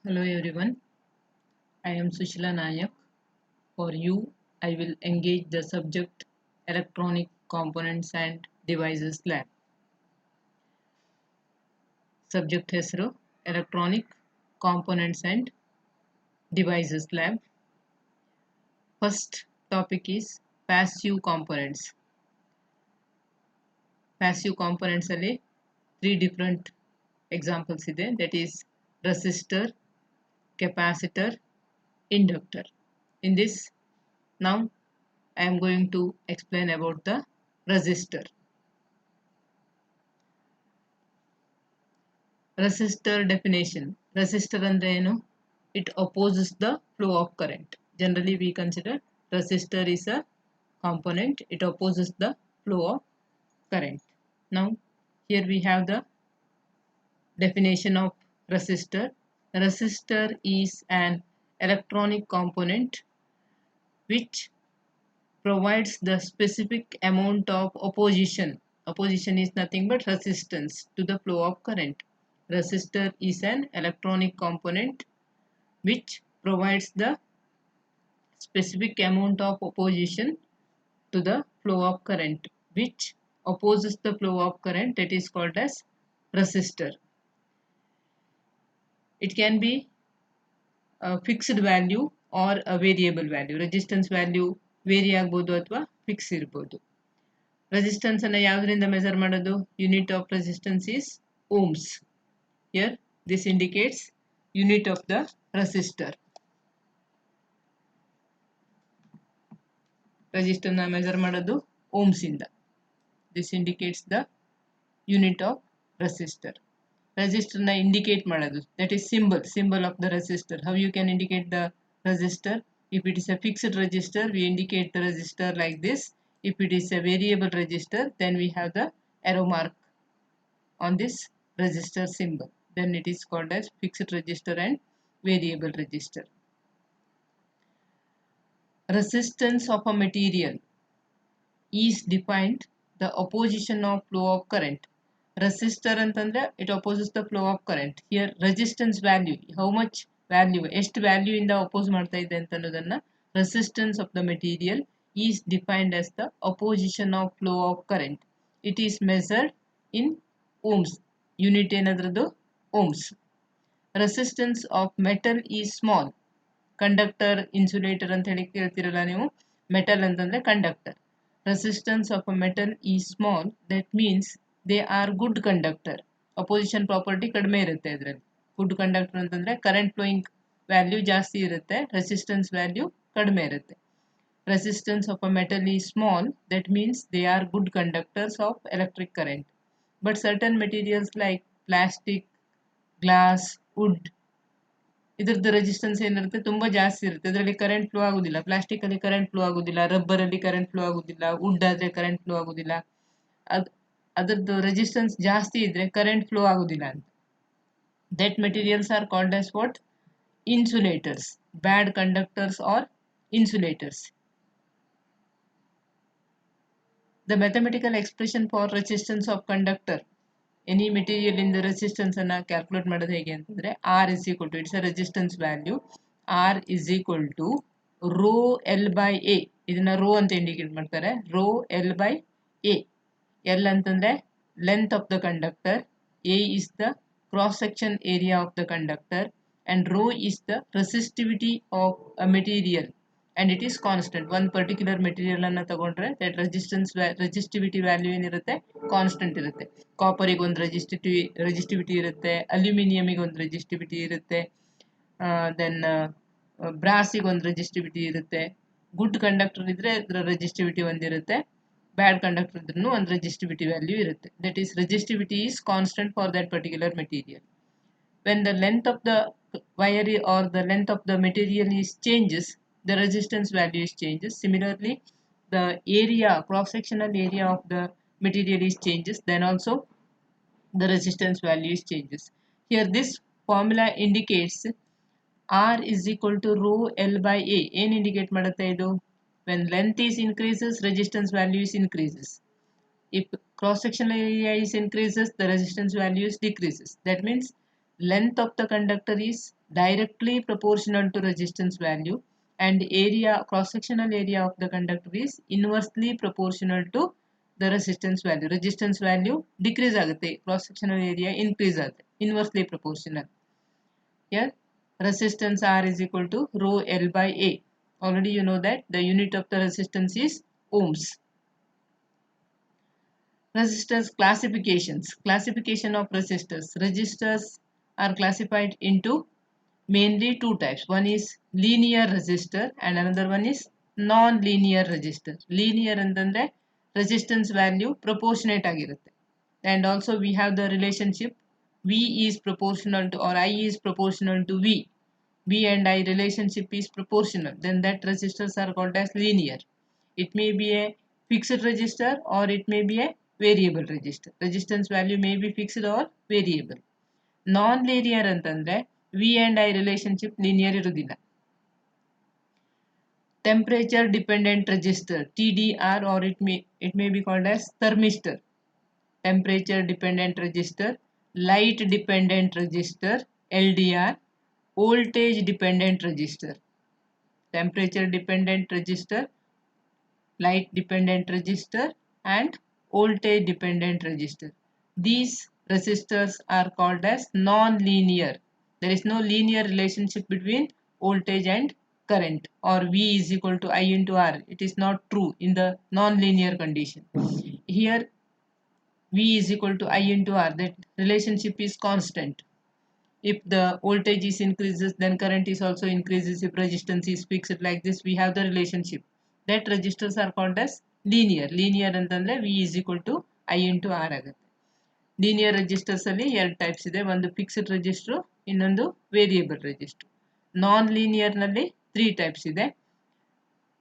Hello everyone, I am Sushila Nayak. For you, I will engage the subject Electronic Components and Devices Lab. Subject ಹೆಸರು Electronic Components and Devices Lab. First topic is Passive Components. Passive components ಅಲ್ಲಿ three different examples ಇದೆ, that is resistor, capacitor, inductor. In this, now I am going to explain about the resistor. Resistor definition. Resistor ಅಂದ್ರೆ ಏನು? It opposes the flow of current. Generally we consider resistor is a component. It opposes the flow of current. Now here we have the definition of resistor. Resistor is an electronic component which provides the specific amount of opposition. Opposition is nothing but resistance to the flow of current. Resistor is an electronic component which provides the specific amount of opposition to the flow of current, which opposes the flow of current, that is called as resistor. It can be a fixed value or a variable value. Resistance value vary ಆಗ್ಬೋದು ಅಥವಾ fix ಇರ್ಬೋದು. Resistance ಅನ್ನು ಯಾವುದರಿಂದ measure ಮಾಡೋದು? Unit of resistance is ohms. Here this indicates unit of the resistor. ರೆಸಿಸ್ಟರ್ನ measure ಮಾಡೋದು ohms ಇಂದ. This indicates the unit of resistor. ರೆಸಿಸ್ಟರ್ನ ಇಂಡಿಕೇಟ್ ಮಾಡೋದು, that is symbol of the resistor. How you can indicate the resistor? If it is a fixed resistor, we indicate the resistor like this. If it is a variable resistor, then we have the arrow mark on this resistor symbol. Then it is called as fixed resistor and variable resistor. Resistance of a material is defined the opposition of flow of current. Resistor ಅಂತಂದ್ರೆ it opposes the flow of current. Here resistance value, how much value, ಎಷ್ಟು value ಇಂದ oppose ಮಾಡ್ತಾ ಇದೆ ಅಂತ ಅನ್ನೋದನ್ನ resistance of the material is defined as the opposition of flow of current. It is measured in ohms. Unit ಏನದ್ರದ್ದು? ohms. Resistance of metal is small. Conductor, insulator ಅಂತ ಹೇಳಿ ಕೇಳ್ತಿರಲ್ಲ ನೀವು. Metal ಅಂತಂದ್ರೆ conductor. Resistance of a metal is small. That means they are good conductor. Opposition property ಕಡಿಮೆ ಇರುತ್ತೆ ಇದರಲ್ಲಿ. Good conductor ಅಂತಂದ್ರೆ current flowing value ಜಾಸ್ತಿ ಇರುತ್ತೆ, ರೆಸಿಸ್ಟೆನ್ಸ್ ವ್ಯಾಲ್ಯೂ ಕಡಿಮೆ ಇರುತ್ತೆ. Resistance of a metal is small. That means they are good conductors of electric current. But certain materials like plastic, glass, wood, ಇದ್ರದ್ದು resistance ಏನಿರುತ್ತೆ ತುಂಬಾ ಜಾಸ್ತಿ ಇರುತ್ತೆ. ಇದರಲ್ಲಿ ಕರೆಂಟ್ ಫ್ಲೋ ಆಗುದಿಲ್ಲ. ಪ್ಲಾಸ್ಟಿಕ್ ಅಲ್ಲಿ ಕರೆಂಟ್ ಫ್ಲೋ ಆಗುದಿಲ್ಲ, ರಬ್ಬರ್ ಅಲ್ಲಿ ಕರೆಂಟ್ ಫ್ಲೋ ಆಗುದಿಲ್ಲ, ವುಡ್ ಆದ್ರೆ ಕರೆಂಟ್ ಫ್ಲೋ ಆಗುದಿಲ್ಲ. ಅದರದ್ದು ರೆಸಿಸ್ಟೆನ್ಸ್ ಜಾಸ್ತಿ ಇದ್ರೆ ಕರೆಂಟ್ ಫ್ಲೋ ಆಗುದಿಲ್ಲ ಅಂತ. That materials are called as what? Insulators. Bad conductors or insulators. The mathematical expression for resistance of conductor, any material in the resistance ಅನ್ನ calculate ಮಾಡೋದು ಹೇಗೆ ಅಂತಂದ್ರೆ R is equal to, it's a resistance value, R is equal to rho L by A. ಇದನ್ನ row ಅಂತ indicate ಮಾಡ್ತಾರೆ. Row L by A. L ಅಂತಂದ್ರೆ length of the conductor, A is the cross section area of the conductor, and rho is the resistivity of a material, and it is constant. One particular material ಅನ್ನ ತಗೊಂಡ್ರೆ that resistivity value ಏನಿರುತ್ತೆ constant ಇರುತ್ತೆ. ಕಾಪರಿಗೆ ಒಂದು resistivity ಇರುತ್ತೆ, ಅಲ್ಯೂಮಿನಿಯಮಿಗೆ ಒಂದು resistivity ಇರುತ್ತೆ, then ಬ್ರಾಸಿಗೆ ಒಂದು resistivity ಇರುತ್ತೆ. ಗುಡ್ ಕಂಡಕ್ಟರ್ ಇದ್ರೆ ಅದರ ರೆಸಿಸ್ಟಿವಿಟಿ ಒಂದಿರುತ್ತೆ, ಬ್ಯಾಡ್ ಕಂಡಕ್ಟರ್ ಇದ್ರೂ ಒಂದು ರೆಸಿಸ್ಟಿವಿಟಿ ವ್ಯಾಲ್ಯೂ ಇರುತ್ತೆ. That is resistivity is constant for that particular material. When the length of the wire or the length of the material is changes, the resistance value is changes. Similarly, the area, cross-sectional area of the material is changes, then also the resistance value is changes. Here this formula indicates R is equal to rho L by A. ಏನು indicate ಮಾಡುತ್ತೆ ಇದು? When length is increases, resistance value is increases. If cross-sectional area is increases, the resistance value is decreases. That means length of the conductor is directly proportional to resistance value, and area cross sectional area of the conductor is inversely proportional to the resistance value. Resistance value decrease ಆಗುತ್ತೆ, cross sectional area increase ಆಗುತ್ತೆ, inversely proportional. Here resistance R is equal to rho L by A. Already you know that the unit of the resistance is ohms. Resistors classifications. Classification of resistors. Resistors are classified into mainly two types. One is linear resistor and another one is non-linear resistor. Linear ಅಂತಂದ್ರೆ resistance value proportionate ಆಗಿರುತ್ತೆ. And also we have the relationship V is proportional to, or I is proportional to V. V and I relationship is proportional. Then that resistors are called as linear. It may be a fixed resistor or it may be a variable resistor. Resistance value may be fixed or variable. Non-linear ಅಂತಂದ್ರೆ V and I relationship linear ಇರುವುದಿಲ್ಲ. Temperature dependent resistor TDR, or it may be called as thermistor. Temperature dependent resistor, light dependent resistor LDR, voltage dependent resistor. Temperature dependent resistor, light dependent resistor and voltage dependent resistor. These resistors are called as non-linear. There is no linear relationship between voltage and current, or V is equal to I into R. It is not true in the non-linear condition. Here V is equal to I into R. That relationship is constant. If the voltage is increases, then current is also increases. If resistance is fixed like this, we have the relationship. That resistors are called as linear. Linear ಅಂತಂದ್ರೆ V is equal to I into R ಆಗುತ್ತೆ. Linear registers ಅಲ್ಲಿ ಎರಡು types ಇದೆ, ಒಂದು fixed register, ಇನ್ನೊಂದು variable register. Non linear ನಲ್ಲಿ 3 types ಇದೆ: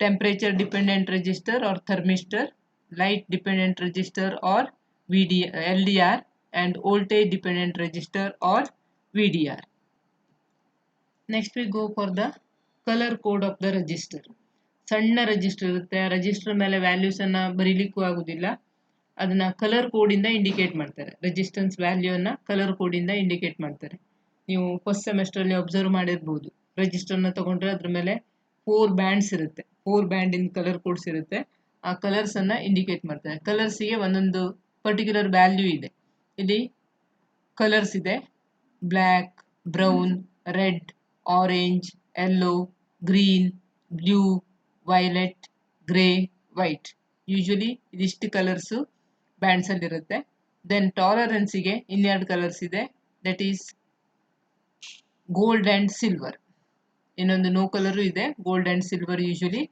temperature dependent register or thermistor, light dependent register or LDR, and voltage dependent resistor or VDR. Next we go for the color code of the resistor. ಸಣ್ಣ register ಇರುತ್ತೆ, ಆ register ಮೇಲೆ values ಅನ್ನ ಬರೀಲಿಕ್ಕೂ ಆಗುದಿಲ್ಲ, ಅದನ್ನ colour code ಇಂದ indicate ಮಾಡ್ತಾರೆ. Resistance value ಅನ್ನ ಕಲರ್ ಕೋಡ್ ಇಂದ ಇಂಡಿಕೇಟ್ ಮಾಡ್ತಾರೆ. ನೀವು ಫಸ್ಟ್ ಸೆಮಿಸ್ಟರ್ ಅಲ್ಲಿ ಅಬ್ಸರ್ವ್ ಮಾಡಿರ್ಬೋದು, ರೆಜಿಸ್ಟರ್ ನ ತಗೊಂಡ್ರೆ ಅದ್ರ ಮೇಲೆ 4 ಬ್ಯಾಂಡ್ಸ್ ಇರುತ್ತೆ, 4 ಬ್ಯಾಂಡ್ ಇನ್ ಕಲರ್ ಕೋಡ್ಸ್ ಇರುತ್ತೆ. ಆ ಕಲರ್ಸ್ ಅನ್ನ ಇಂಡಿಕೇಟ್ ಮಾಡ್ತಾರೆ. ಕಲರ್ಸ್ ಗೆ ಒಂದೊಂದು ಪರ್ಟಿಕ್ಯುಲರ್ ವ್ಯಾಲ್ಯೂ ಇದೆ. ಇಲ್ಲಿ ಕಲರ್ಸ್ ಇದೆ: black, brown, red, orange, yellow, green, blue, violet, grey, white. Usually ಇದಿಷ್ಟು ಕಲರ್ಸ್ ಬ್ಯಾಂಡ್ಸ್ ಅಲ್ಲಿ ಇರುತ್ತೆ. ದೆನ್ ಟಾಲರೆನ್ಸ್ ಗೆ ಇನ್ನೆರಡು ಕಲರ್ಸ್ ಇದೆ, that is gold and silver. ಇನ್ನೊಂದು ನೋ ಕಲರ್ ಇದೆ, gold and silver. Usually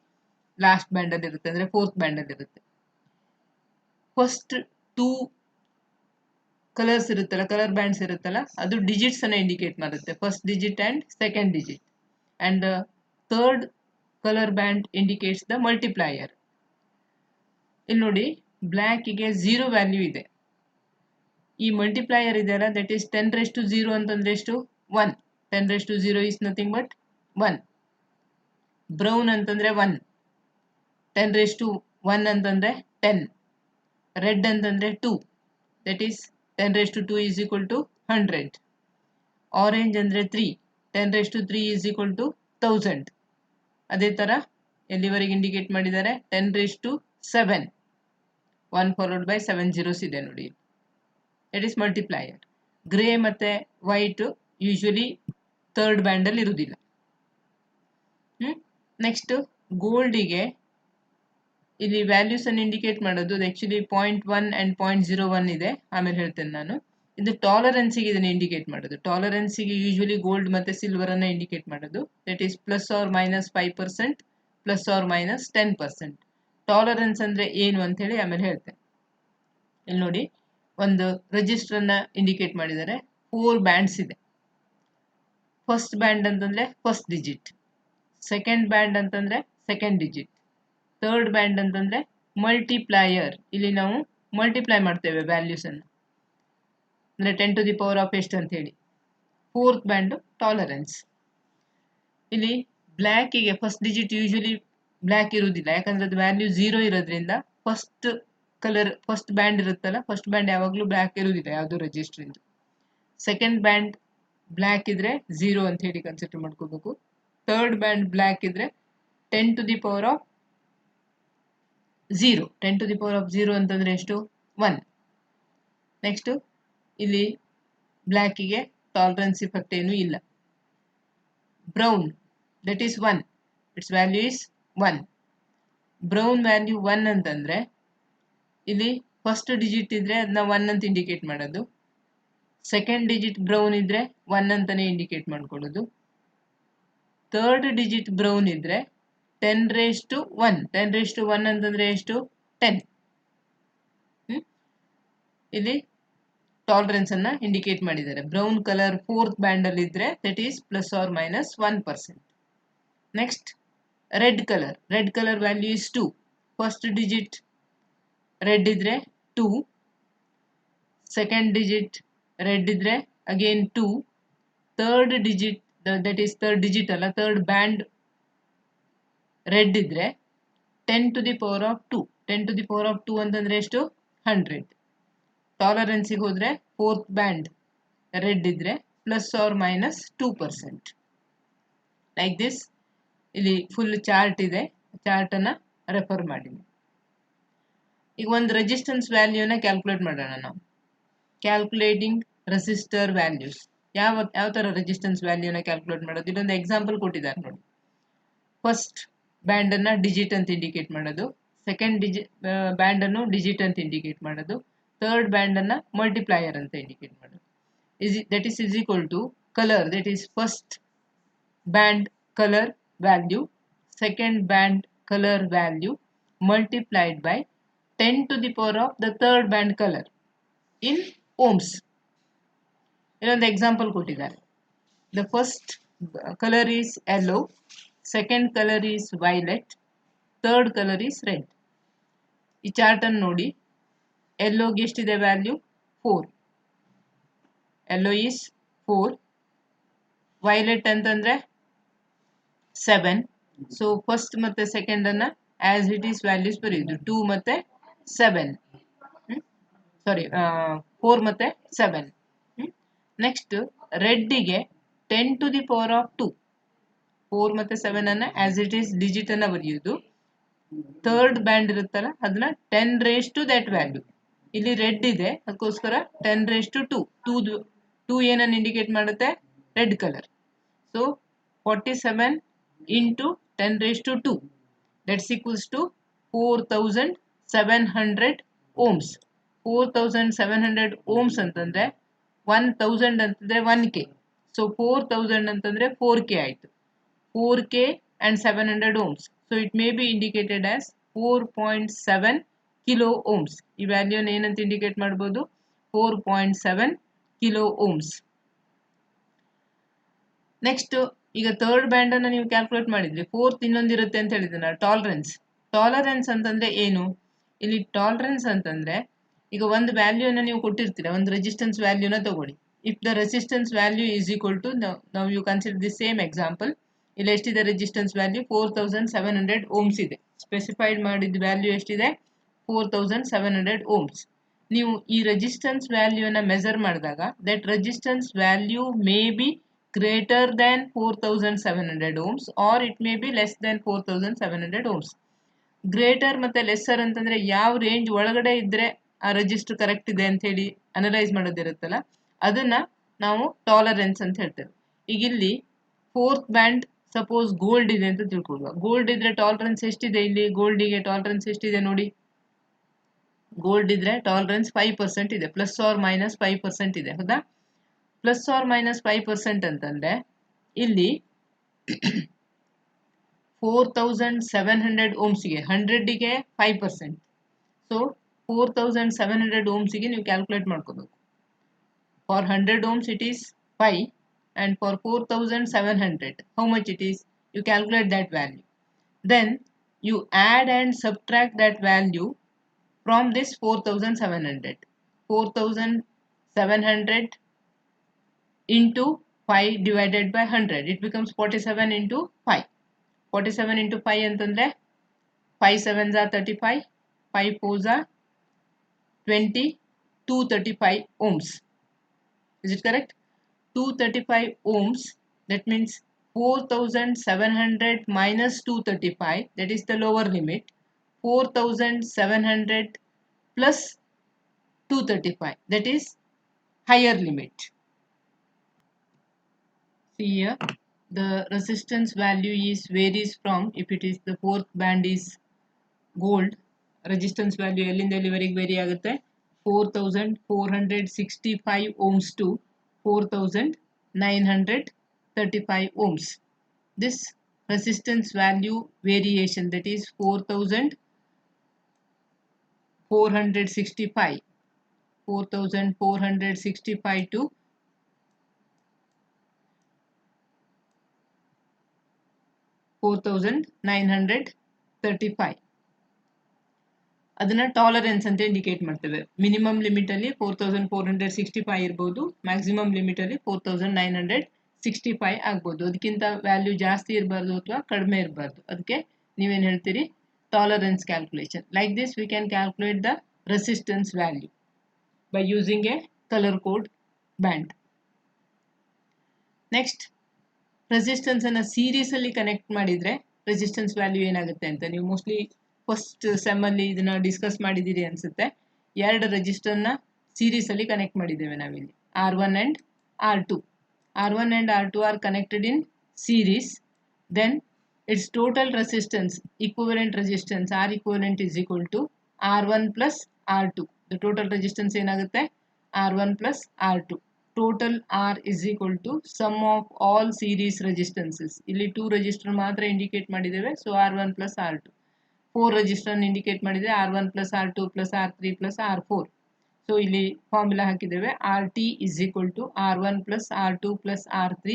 last band ಅಲ್ಲಿ ಇರುತ್ತೆ, ಅಂದ್ರೆ 4th ಬ್ಯಾಂಡ್ ಅಲ್ಲಿ ಇರುತ್ತೆ. ಫಸ್ಟ್ 2 ಕಲರ್ಸ್ ಇರುತ್ತಲ್ಲ, ಕಲರ್ ಬ್ಯಾಂಡ್ಸ್ ಇರುತ್ತಲ್ಲ, ಅದು ಡಿಜಿಟ್ಸ್ ಅನ್ನ ಇಂಡಿಕೇಟ್ ಮಾಡುತ್ತೆ, first digit and second digit. And third colour band indicates the multiplier. ಇಲ್ಲಿ ನೋಡಿ, ಬ್ಲ್ಯಾಕ್ ಗೆ 0 ವ್ಯಾಲ್ಯೂ ಇದೆ. ಈ ಮಲ್ಟಿಪ್ಲೈಯರ್ ಇದೆಯಲ್ಲ, ದಟ್ ಈಸ್ 10⁻⁴ ಅಂತಂದ್ರೆ ಎಷ್ಟು? 1. 10⁻⁴ ಇಸ್ ನಥಿಂಗ್ ಬಟ್ 1. ಬ್ರೌನ್ ಅಂತಂದ್ರೆ 1. 10⁻⁴ ಅಂತಂದ್ರೆ 10. ರೆಡ್ ಅಂತಂದ್ರೆ 2, that is 10⁻² is equal to 100. Orange ಅಂದ್ರೆ 3, 10⁻³ is equal to 1000. ಅದೇ ತರ ಎಲ್ಲಿವರೆಗೆ ಇಂಡಿಕೇಟ್ ಮಾಡಿದ್ದಾರೆ? 10⁻⁷. 1 followed by 7 zeros ಇದೆ ನೋಡಿ, ದಟ್ ಈಸ್ ಮಲ್ಟಿಪ್ಲೈಯರ್. ಗ್ರೇ ಮತ್ತೆ ವೈಟ್ ಯೂಶುವಲಿ 3rd ಬ್ಯಾಂಡ್ ಅಲ್ಲಿ ಇರುವುದಿಲ್ಲ. ನೆಕ್ಸ್ಟ್ ಗೋಲ್ಡಿಗೆ ಇಲ್ಲಿ ವ್ಯಾಲ್ಯೂಸ್ ಅನ್ನು ಇಂಡಿಕೇಟ್ ಮಾಡೋದು ಆಕ್ಚುಲಿ 0.1 and 0.01 ಇದೆ, ಆಮೇಲೆ ಹೇಳ್ತೇನೆ ನಾನು. ಇದು ಟಾಲರೆನ್ಸಿಗೆ ಇದನ್ನು ಇಂಡಿಕೇಟ್ ಮಾಡೋದು. ಟಾಲರೆನ್ಸಿಗೆ ಯೂಶುವಲಿ ಗೋಲ್ಡ್ ಮತ್ತೆ ಸಿಲ್ವರ್ ಅನ್ನ ಇಂಡಿಕೇಟ್ ಮಾಡೋದು, that is +or-5%, +or-10%. Tolerance ಅಂದ್ರೆ ಏನು ಅಂತ ಹೇಳಿ ಆಮೇಲೆ ಹೇಳ್ತೇನೆ. ಇಲ್ಲಿ ನೋಡಿ, ಒಂದು ರೆಜಿಸ್ಟರ್ ಅನ್ನ ಇಂಡಿಕೇಟ್ ಮಾಡಿದರೆ 4 ಬ್ಯಾಂಡ್ಸ್ ಇದೆ. ಫಸ್ಟ್ ಬ್ಯಾಂಡ್ ಅಂತಂದ್ರೆ ಫಸ್ಟ್ ಡಿಜಿಟ್, ಸೆಕೆಂಡ್ ಬ್ಯಾಂಡ್ ಅಂತಂದ್ರೆ ಸೆಕೆಂಡ್ ಡಿಜಿಟ್, ಥರ್ಡ್ ಬ್ಯಾಂಡ್ ಅಂತಂದ್ರೆ ಮಲ್ಟಿಪ್ಲೈಯರ್. ಇಲ್ಲಿ ನಾವು ಮಲ್ಟಿಪ್ಲೈ ಮಾಡ್ತೇವೆ ವ್ಯಾಲ್ಯೂಸ್ ಅನ್ನು, ಅಂದ್ರೆ 10⁻⁴ ಎಷ್ಟು ಅಂತ ಹೇಳಿ. 4th band tolerance. ಇಲ್ಲಿ ಬ್ಲ್ಯಾಕ್ ಗೆ ಫಸ್ಟ್ ಡಿಜಿಟ್ ಯೂಶುವಲಿ ಬ್ಲ್ಯಾಕ್ ಇರುವುದಿಲ್ಲ, ಯಾಕಂದ್ರೆ ಅದು ವ್ಯಾಲ್ಯೂ 0 ಇರೋದ್ರಿಂದ ಫಸ್ಟ್ ಕಲರ್, ಫಸ್ಟ್ ಬ್ಯಾಂಡ್ ಇರುತ್ತಲ್ಲ, ಫಸ್ಟ್ ಬ್ಯಾಂಡ್ ಯಾವಾಗಲೂ ಬ್ಲ್ಯಾಕ್ ಇರುವುದಿಲ್ಲ ಯಾವುದು ರೆಜಿಸ್ಟರ್ ಇಂದು. ಸೆಕೆಂಡ್ ಬ್ಯಾಂಡ್ ಬ್ಲ್ಯಾಕ್ ಇದ್ರೆ 0 ಅಂತ ಹೇಳಿ ಕನ್ಸಿಡರ್ ಮಾಡ್ಕೋಬೇಕು. ಥರ್ಡ್ ಬ್ಯಾಂಡ್ ಬ್ಲ್ಯಾಕ್ ಇದ್ರೆ 10 to the power of 0. 10 to the power of 0 ಅಂತಂದ್ರೆ ಎಷ್ಟು? 1. ನೆಕ್ಸ್ಟ್ ಇಲ್ಲಿ ಬ್ಲ್ಯಾಕಿಗೆ ಟಾಲರೆನ್ಸ್ ಇಫೆಕ್ಟ್ ಏನೂ ಇಲ್ಲ. Brown that is 1, it's value is 1. Brown value 1 ಅಂತಂದ್ರೆ ಇಲ್ಲಿ ಫಸ್ಟ್ ಡಿಜಿಟ್ ಇದ್ರೆ ಅದನ್ನ 1 ಅಂತ ಇಂಡಿಕೇಟ್ ಮಾಡೋದು. ಸೆಕೆಂಡ್ ಡಿಜಿಟ್ ಬ್ರೌನ್ ಇದ್ರೆ 1 ಅಂತಾನೆ ಇಂಡಿಕೇಟ್ ಮಾಡ್ಕೊಳ್ಳೋದು. ಥರ್ಡ್ ಡಿಜಿಟ್ ಬ್ರೌನ್ ಇದ್ರೆ 10⁻1. 10⁻1 ಅಂತಂದ್ರೆ ಎಷ್ಟು? 10. ಇಲ್ಲಿ ಟಾಲರೆನ್ಸ್ ಅನ್ನ ಇಂಡಿಕೇಟ್ ಮಾಡಿದ್ದಾರೆ. ಬ್ರೌನ್ ಕಲರ್ ಫೋರ್ತ್ ಬ್ಯಾಂಡ್ ಅಲ್ಲಿ ಇದ್ರೆ that is +or-1%. Next red colour value is 2. First digit red ಇದ್ರೆ 2, ಸೆಕೆಂಡ್ ಡಿಜಿಟ್ ರೆಡ್ ಇದ್ರೆ again 2, third digit that is third digit ಅಲ್ಲ, ಥರ್ಡ್ ಬ್ಯಾಂಡ್ ರೆಡ್ ಇದ್ರೆ 10 to the power of 2. 10 to the power of 2 ಅಂತಂದ್ರೆ ಎಷ್ಟು? 100. ಟಾಲರೆನ್ಸಿಗೆ ಹೋದ್ರೆ fourth band red ಇದ್ರೆ +or-2%. Like this. ಇಲ್ಲಿ full chart ಇದೆ, ಚಾರ್ಟ್ ಅನ್ನ ರೆಫರ್ ಮಾಡಿ. ಈಗ ಒಂದು ರೆಸಿಸ್ಟೆನ್ಸ್ ವ್ಯಾಲ್ಯೂನ ಕ್ಯಾಲ್ಕುಲೇಟ್ ಮಾಡೋಣ ನಾವು. Calculating resistor values. ಯಾವ ತರ ರೆಸಿಸ್ಟೆನ್ಸ್ ವ್ಯಾಲ್ಯೂನ ಕ್ಯಾಲ್ಕುಲೇಟ್ ಮಾಡೋದು? ಇಲ್ಲೊಂದು ಎಕ್ಸಾಂಪಲ್ ಕೊಟ್ಟಿದ್ದಾರೆ ನೋಡಿ. ಫಸ್ಟ್ ಬ್ಯಾಂಡ್ ಅನ್ನ ಡಿಜಿಟ್ ಅಂತ ಇಂಡಿಕೇಟ್ ಮಾಡೋದು, ಸೆಕೆಂಡ್ ಬ್ಯಾಂಡ್ ಅನ್ನು ಡಿಜಿಟ್ ಅಂತ ಇಂಡಿಕೇಟ್ ಮಾಡೋದು, ಥರ್ಡ್ ಬ್ಯಾಂಡ್ ಅನ್ನ ಮಲ್ಟಿಪ್ಲೈಯರ್ ಅಂತ ಇಂಡಿಕೇಟ್ ಮಾಡೋದು. That is equal to colour, that is first band colour value, second band colour value multiplied by 10 to the power of the third band color in ohms. ಇಲ್ಲೊಂದು example ಕೊಟ್ಟಿದ್ದಾರೆ. The first color is yellow, second color is violet, third color is red. ಈ chart ಅನ್ನು ನೋಡಿ. ಯೆಲ್ಲೋಗೆ ಎಷ್ಟಿದೆ value? 4. Yellow is 4. Violet ಅಂತಂದ್ರೆ 7. So first ಮತ್ತೆ second ಅನ್ನ as it is values ಬರೆಯುದು. 2 ಮತ್ತೆ 7, ಸಾರಿ 4 ಮತ್ತೆ 7. ನೆಕ್ಸ್ಟ್ ರೆಡ್ಡಿಗೆ 10 ಟು ದಿ ಪವರ್ ಆಫ್ 2. 4 ಮತ್ತೆ 7 ಅನ್ನ ಆಸ್ ಇಟ್ ಈಸ್ ಡಿಜಿಟ್ ಅನ್ನ ಬರೆಯುವುದು. ಥರ್ಡ್ ಬ್ಯಾಂಡ್ ಇರುತ್ತಲ್ಲ ಅದನ್ನ 10 ದಟ್ ವ್ಯಾಲ್ಯೂ. ಇಲ್ಲಿ ರೆಡ್ ಇದೆ, ಅದಕ್ಕೋಸ್ಕರ 10⁻². 2 ಏನನ್ನು ಇಂಡಿಕೇಟ್ ಮಾಡುತ್ತೆ? Red colour. So 47 into 10⁻², that's equals to 4700 ohms. 4700 ohms ಅಂತಂದ್ರೆ 1000 ಅಂತಂದ್ರೆ 1k. ಸೊ 4000 ಅಂತಂದ್ರೆ 4k ಆಯ್ತು. 4k and 700 ohms. So it may be indicated as 4.7 kilo ohms. ಈ ವ್ಯಾಲ್ಯೂನ ಏನಂತ ಇಂಡಿಕೇಟ್ ಮಾಡ್ಬೋದು? 4.7 kilo ohms. ನೆಕ್ಸ್ಟ್ ಈಗ ಥರ್ಡ್ ಬ್ಯಾಂಡ್ ಅನ್ನ ನೀವು ಕ್ಯಾಲ್ಕುಲೇಟ್ ಮಾಡಿದ್ರಿ, ಫೋರ್ತ್ ಇನ್ನೊಂದಿರುತ್ತೆ ಅಂತ ಹೇಳಿದ್ರೆ ಟಾಲರೆನ್ಸ್. ಟಾಲರೆನ್ಸ್ ಅಂತಂದ್ರೆ ಏನು? ಇಲ್ಲಿ ಟಾಲರೆನ್ಸ್ ಅಂತಂದ್ರೆ ಈಗ ಒಂದು ವ್ಯಾಲ್ಯೂನ ನೀವು ಕೊಟ್ಟಿರ್ತೀರಾ, ಒಂದು ರೆಸಿಸ್ಟೆನ್ಸ್ ವ್ಯಾಲ್ಯೂನ ತಗೊಳ್ಳಿ. If the resistance value is equal to, ನಾವು you consider the same example. ಇಲ್ಲಿ ಎಷ್ಟಿದೆ ರೆಸಿಸ್ಟೆನ್ಸ್ ವ್ಯಾಲ್ಯೂ? 4700 ಓಮ್ಸ್ ಇದೆ. ಸ್ಪೆಸಿಫೈಡ್ ಮಾಡಿದ ವ್ಯಾಲ್ಯೂ ಎಷ್ಟಿದೆ? 4700 ಓಮ್ಸ್. ನೀವು ಈ ರೆಸಿಸ್ಟೆನ್ಸ್ ವ್ಯಾಲ್ಯೂನ ಮೆಜರ್ ಮಾಡಿದಾಗ that resistance value may be greater than 4700 ohms or it may be less than 4700 ohms. Greater ಮತ್ತೆ ಲೆಸ್ಸರ್ ಅಂತಂದ್ರೆ ಯಾವ ರೇಂಜ್ ಒಳಗಡೆ ಇದ್ರೆ ಆ ರೆಜಿಸ್ಟರ್ ಕರೆಕ್ಟ್ ಇದೆ ಅಂತ ಹೇಳಿ ಅನಲೈಸ್ ಮಾಡೋದಿರುತ್ತಲ್ಲ, ಅದನ್ನ ನಾವು ಟಾಲರೆನ್ಸ್ ಅಂತ ಹೇಳ್ತೇವೆ. ಈಗ ಇಲ್ಲಿ ಫೋರ್ತ್ ಬ್ಯಾಂಡ್ ಸಪೋಸ್ ಗೋಲ್ಡ್ ಇದೆ ಅಂತ ತಿಳ್ಕೊಳ್ಳುವ. ಗೋಲ್ಡ್ ಇದ್ರೆ ಟಾಲರೆನ್ಸ್ ಎಷ್ಟಿದೆ? ಇಲ್ಲಿ ಗೋಲ್ಡಿಗೆ ಟಾಲರೆನ್ಸ್ ಎಷ್ಟಿದೆ ನೋಡಿ. ಗೋಲ್ಡ್ ಇದ್ರೆ ಟಾಲರೆನ್ಸ್ 5% ಇದೆ, +or-5% ಇದೆ, ಹೌದಾ? +or-5% ಅಂತಂದ್ರೆ ಇಲ್ಲಿ 4700 ಓಮ್ಸ್ಗೆ 100ಗೆ 5%. ಸೊ 4700 ಓಮ್ಸ್ಗೆ ನೀವು ಕ್ಯಾಲ್ಕುಲೇಟ್ ಮಾಡ್ಕೋಬೇಕು. For 100 ohms it is 5 and for 4700 how much it is? You calculate that value. Then you add and subtract that value from this 4700. 4700 into 5 divided by 100, it becomes 47 into 5. 47 into 5 ಅಂತಂದ್ರೆ 5 7s are 35, 5 4s are 20, 235 ohms. Is it correct? 235 ohms, that means 4700 minus 235, that is the lower limit. 4700 plus 235, that is higher limit. See here, the resistance value is varies from, if it is the fourth band is gold, resistance value ಎಲ್ಲಿಂದ ಎಲ್ಲಿವರೆಗೆ very ಆಗುತ್ತೆ, 4465 ohms to 4935 ohms. This resistance value variation, that is 4465 to 4935, ಅದನ್ನ tolerance ಅಂತ indicate ಮಾಡ್ತೇವೆ. Minimum limit ಅಲ್ಲಿ 4465 ಇರಬಹುದು, maximum limit ಅಲ್ಲಿ 4965 ಆಗ್ಬೋದು. ಅದಕ್ಕಿಂತ ವ್ಯಾಲ್ಯೂ ಜಾಸ್ತಿ ಇರಬಾರ್ದು ಅಥವಾ ಕಡಿಮೆ ಇರಬಾರ್ದು. ಅದಕ್ಕೆ ನೀವೇನು ಹೇಳ್ತೀರಿ, tolerance calculation. Like this we can calculate the resistance value by using A colour code band. Next, resistance ಅನ್ನ ಸೀರೀಸ್ ಅಲ್ಲಿ ಕನೆಕ್ಟ್ ಮಾಡಿದ್ರೆ ರೆಸಿಸ್ಟೆನ್ಸ್ ವ್ಯಾಲ್ಯೂ ಏನಾಗುತ್ತೆ ಅಂತ ನೀವು ಮೋಸ್ಟ್ಲಿ ಫಸ್ಟ್ ಸೆಮ್ ಅಲ್ಲಿ ಇದನ್ನ ಡಿಸ್ಕಸ್ ಮಾಡಿದ್ದೀರಿ ಅನ್ಸುತ್ತೆ. ಎರಡು ರೆಜಿಸ್ಟರ್ನ ಸೀರೀಸ್ ಅಲ್ಲಿ ಕನೆಕ್ಟ್ ಮಾಡಿದ್ದೇವೆ ನಾವಿಲ್ಲಿ, R1 and R2. R1 and R2 are connected in series. Then its total resistance, equivalent resistance, R equivalent is equal to R1 plus R2. The total resistance ಏನಾಗುತ್ತೆ, R1 plus R2. Total R is equal to sum of all series resistances. ಇಲ್ಲಿ 2 register ಮಾತ್ರ indicate ಮಾಡಿದ್ದೇವೆ, so R1 plus R2. 4 register indicate ಮಾಡಿದ್ರೆ R1 plus R2 plus R3 plus R4. So ಇಲ್ಲಿ formula ಹಾಕಿದ್ದೇವೆ, RT is equal to R1 plus R2 plus R3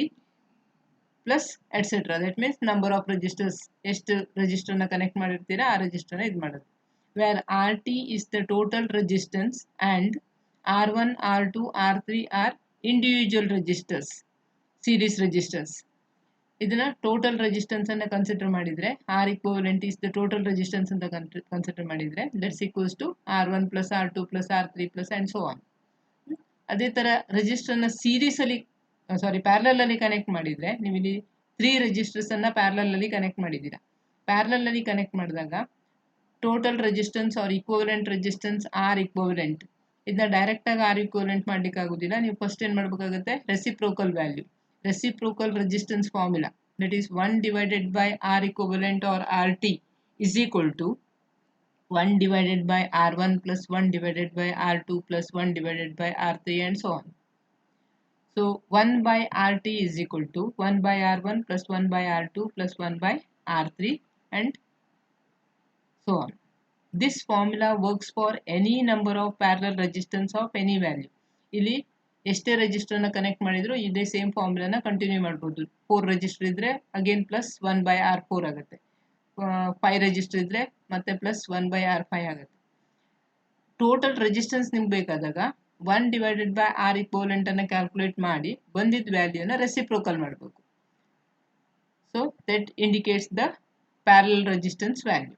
plus etcetera. That means number of registers, ಎಷ್ಟು ರೆಜಿಸ್ಟರ್ನ connect ಮಾಡಿರ್ತೀರಾ ಆ ರೆಜಿಸ್ಟರ್ನ ಇದು ಮಾಡೋದು. Where RT is the total resistance and R1, R2, R3 are individual registers, series registers. ಇದನ್ನ total resistance ಅನ್ನ consider ಮಾಡಿದ್ರೆ, R equivalent is the total resistance ಅಂತ ಕನ್ಸಿಡರ್ ಮಾಡಿದ್ರೆ, that's equals to R1 plus R2 plus R3 plus and so on. ಅದೇ ತರ ರೆಜಿಸ್ಟರ್ನ series ಅಲ್ಲಿ parallel ಅಲ್ಲಿ connect ಮಾಡಿದ್ರೆ, ನೀವು ಇಲ್ಲಿ 3 ರೆಜಿಸ್ಟರ್ಸ್ ಅನ್ನ ಪ್ಯಾರಲಲ್ ಅಲ್ಲಿ ಕನೆಕ್ಟ್ ಮಾಡಿದ್ದೀರಾ. ಪ್ಯಾರಲಲ್ ಅಲ್ಲಿ ಕನೆಕ್ಟ್ ಮಾಡಿದಾಗ total resistance or equivalent resistance R equivalent, ಇದನ್ನ ಡೈರೆಕ್ಟ್ ಆಗಿ R equivalent ಮಾಡ್ಲಿಕ್ಕೆ ಆಗುದಿಲ್ಲ. ನೀವು ಫಸ್ಟ್ ಏನ್ ಮಾಡ್ಬೇಕಾಗುತ್ತೆ, reciprocal value, reciprocal resistance formula, that is 1 divided by R equivalent or RT is equal to 1 divided by R1 plus 1 divided by R2 plus 1 divided by R3 and so on. So 1 by RT is equal to 1 by R1 plus 1 by R2 plus 1 by R3 and so on. This formula works for any number of parallel resistance of any value. ಇಲ್ಲಿ ಎಷ್ಟೇ ರೆಜಿಸ್ಟರ್ನ connect ಮಾಡಿದ್ರು ಇದೇ same ಫಾರ್ಮುಲಾನ continue ಮಾಡ್ಬೋದು. 4 register ಇದ್ರೆ again plus 1 by R4 ಆಗುತ್ತೆ. 5 register ಇದ್ರೆ ಮತ್ತೆ plus 1 by R5 ಆಗುತ್ತೆ. ಟೋಟಲ್ ರೆಸಿಸ್ಟೆನ್ಸ್ ನಿಮ್ಗೆ ಬೇಕಾದಾಗ 1 divided by R equivalent ಅನ್ನ ಕ್ಯಾಲ್ಕುಲೇಟ್ ಮಾಡಿ ಬಂದಿದ್ದ ವ್ಯಾಲ್ಯೂನ ರೆಸಿಪ್ರೋಕಲ್ ಮಾಡಬೇಕು. So that indicates the parallel resistance value.